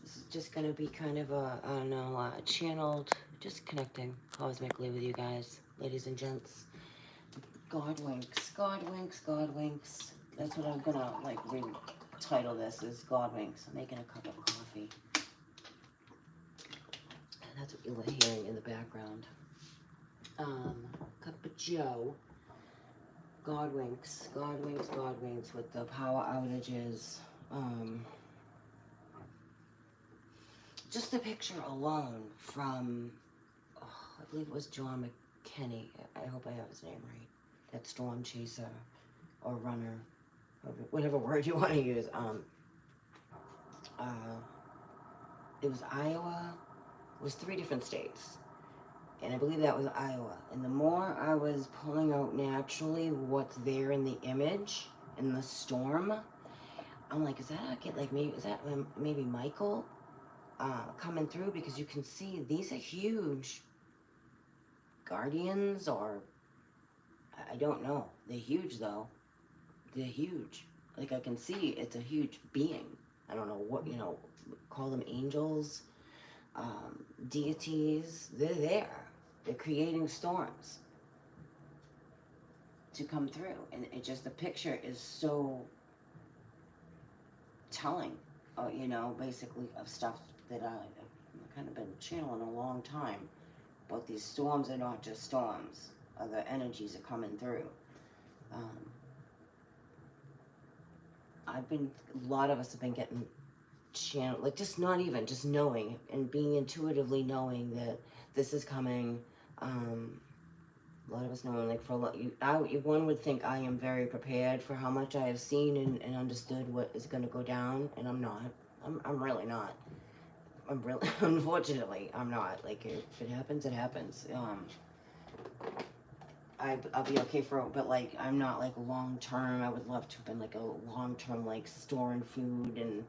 This is just gonna be kind of a, I don't know, channeled, just connecting cosmically with you guys, ladies and gents. God winks, God winks, God winks. That's what I'm gonna like retitle this, is God winks. I'm making a cup of coffee. And that's what you were hearing in the background. Cup of Joe. God winks, God winks, God winks with the power outages. Just the picture alone from, I believe it was John McKinney. I hope I have his name right. That storm chaser or runner, or whatever word you want to use. It was Iowa. It was 3 different states. And I believe that was Iowa. And the more I was pulling out naturally what's there in the image, in the storm, I'm like, is that a kid? Like, maybe, is that maybe Michael coming through? Because you can see these are huge guardians, or I don't know. They're huge, though. They're huge. Like, I can see it's a huge being. I don't know what, call them angels, deities. They're there. They're creating storms to come through. And it just, the picture is so telling, basically of stuff that I've kind of been channeling a long time. But these storms are not just storms. Other energies are coming through. A lot of us have been getting channel, like just not even, just knowing and being intuitively knowing that this is coming. A lot of us knowing, like, for a lot, one would think I am very prepared for how much I have seen and understood what is going to go down, and I'm not. I'm really not. I'm really, unfortunately, I'm not. Like, if it happens, it happens. I'll be okay for it, but like, I'm not like long term. I would love to have been like a long term, like storing food and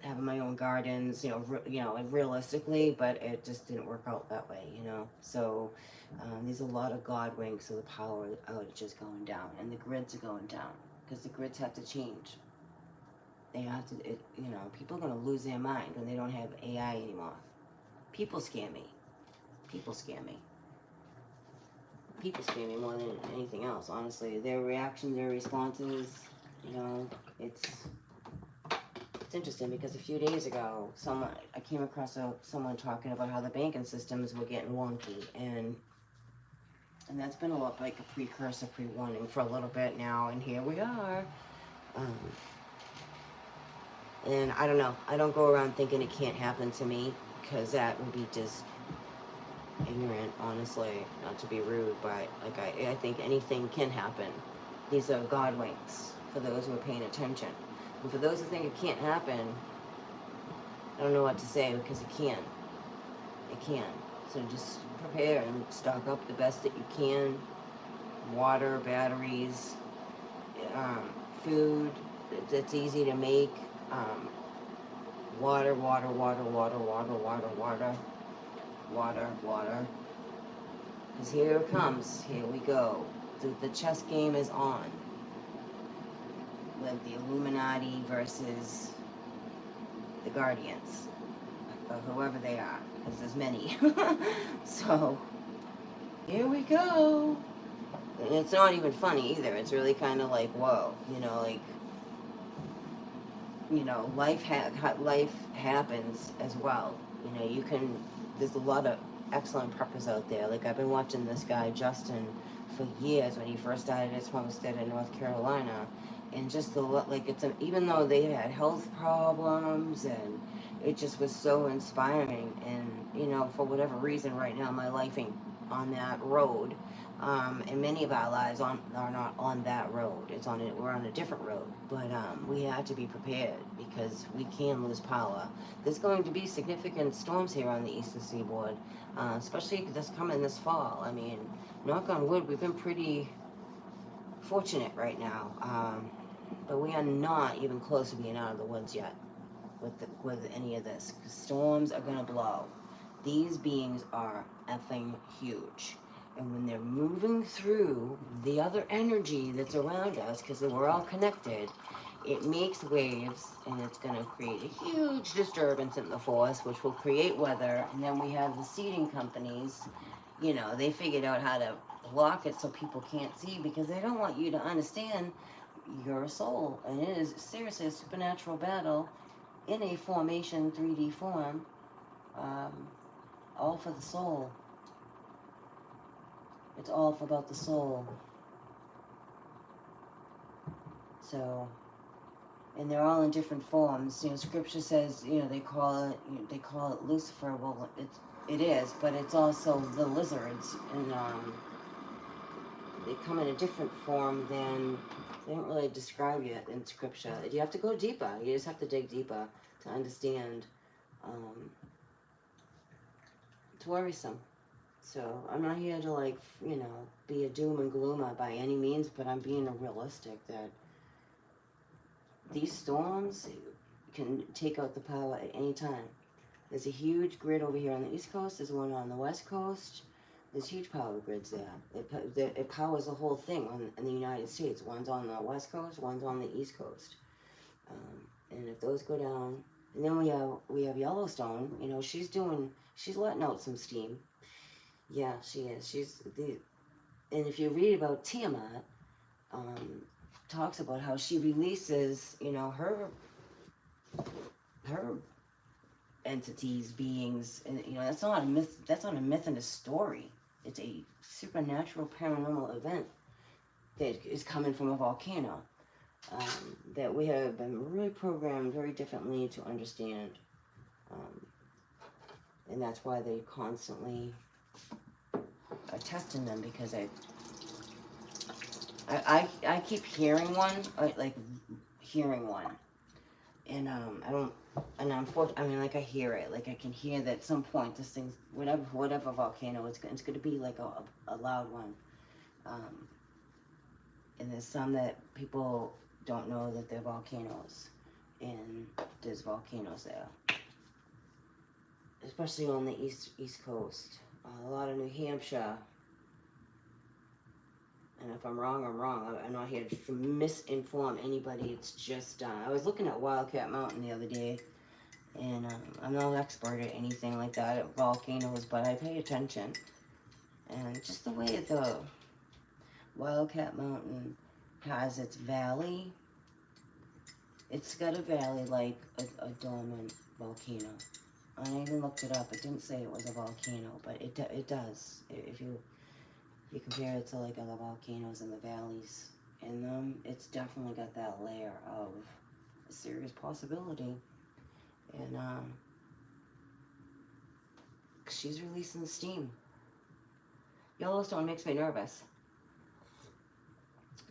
having my own gardens, and realistically, but it just didn't work out that way, So there's a lot of God winks, so the power outages going down, and the grids are going down, because the grids have to change. They have to, people are going to lose their mind when they don't have AI anymore. People scare me. People scare me. People scare me more than anything else, honestly. Their reactions, their responses, it's interesting, because a few days ago, I came across someone talking about how the banking systems were getting wonky, and that's been a lot like a precursor, pre-warning for a little bit now, and here we are. And I don't know. I don't go around thinking it can't happen to me, because that would be just ignorant, honestly, not to be rude, but like I think anything can happen. These are God winks for those who are paying attention. And for those who think it can't happen, I don't know what to say, because it can. It can. So just prepare and stock up the best that you can. Water, batteries, food that's easy to make. Water, water, water, water, water, water, water, water, water. Because here it comes. Here we go. The chess game is on. With the Illuminati versus the Guardians, or whoever they are, because there's many. So, here we go. And it's not even funny either. It's really kind of like, whoa, life happens as well. There's a lot of excellent preppers out there. Like, I've been watching this guy, Justin, for years when he first started his homestead in North Carolina. And just even though they had health problems, and it just was so inspiring. And, for whatever reason right now, my life ain't on that road. And many of our lives are not on that road. We're on a different road. But we had to be prepared, because we can lose power. There's going to be significant storms here on the eastern seaboard, especially this fall. I mean, knock on wood, we've been pretty fortunate right now. But we are not even close to being out of the woods yet with any of this. Storms are going to blow. These beings are effing huge. And when they're moving through the other energy that's around us, because we're all connected, it makes waves, and it's going to create a huge disturbance in the forest, which will create weather. And then we have the seeding companies, you know, they figured out how to block it so people can't see, because they don't want you to understand your soul. And it is seriously a supernatural battle in a formation 3D form, um, all for the soul. It's all about the soul. So, and they're all in different forms. You know, Scripture says, you know, they call it Lucifer. Well, it is, but it's also the lizards, and they come in a different form than they don't really describe yet in Scripture. You have to go deeper. You just have to dig deeper to understand. It's worrisome. So I'm not here to, like, you know, be a doom and gloomer by any means, but I'm being realistic that these storms can take out the power at any time. There's a huge grid over here on the East Coast. There's one on the West Coast. There's huge power grids there. It powers the whole thing in the United States. One's on the West Coast, one's on the East Coast. And if those go down, and then we have Yellowstone. You know, she's letting out some steam. Yeah, she is. And if you read about Tiamat, talks about how she releases, you know, her entities, beings, and you know, that's not a myth. That's not a myth and a story. It's a supernatural paranormal event that is coming from a volcano, that we have been really programmed very differently to understand, and that's why they constantly are testing them, because I keep hearing one, like hearing one, and I don't, and I mean, like, I hear it, like I can hear that at some point this thing's, whatever volcano it's going to be like a loud one, and there's some that people don't know that they're volcanoes, and there's volcanoes there, especially on the east coast, a lot of New Hampshire. And if I'm wrong, I'm wrong. I'm not here to misinform anybody. It's just, I was looking at Wildcat Mountain the other day, and I'm not an expert at anything like that, at volcanoes, but I pay attention. And just the way the Wildcat Mountain has its valley, it's got a valley like a dormant volcano. I even looked it up. It didn't say it was a volcano, but it does. If you compare it to like other volcanoes in the valleys in them, it's definitely got that layer of a serious possibility. And she's releasing steam. Yellowstone makes me nervous.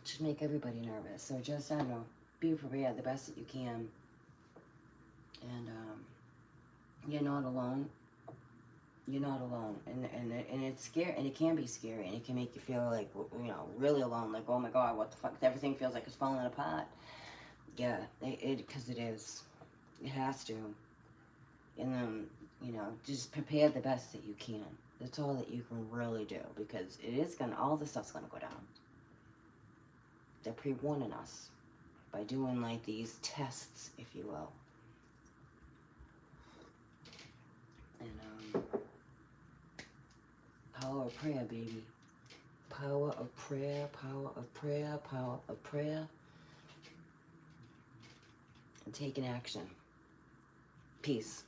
It should make everybody nervous. So just, I don't know, be prepared the best that you can. And you're not alone. You're not alone, and it's scary, and it can be scary, and it can make you feel like, you know, really alone, like, oh my God, what the fuck, everything feels like it's falling apart. Yeah, because it is. It has to. And you know, just prepare the best that you can. That's all that you can really do, because it is all this stuff's gonna go down. They're pre-warning us by doing like these tests, if you will. And power of prayer, baby. Power of prayer, power of prayer, power of prayer. And taking action. Peace.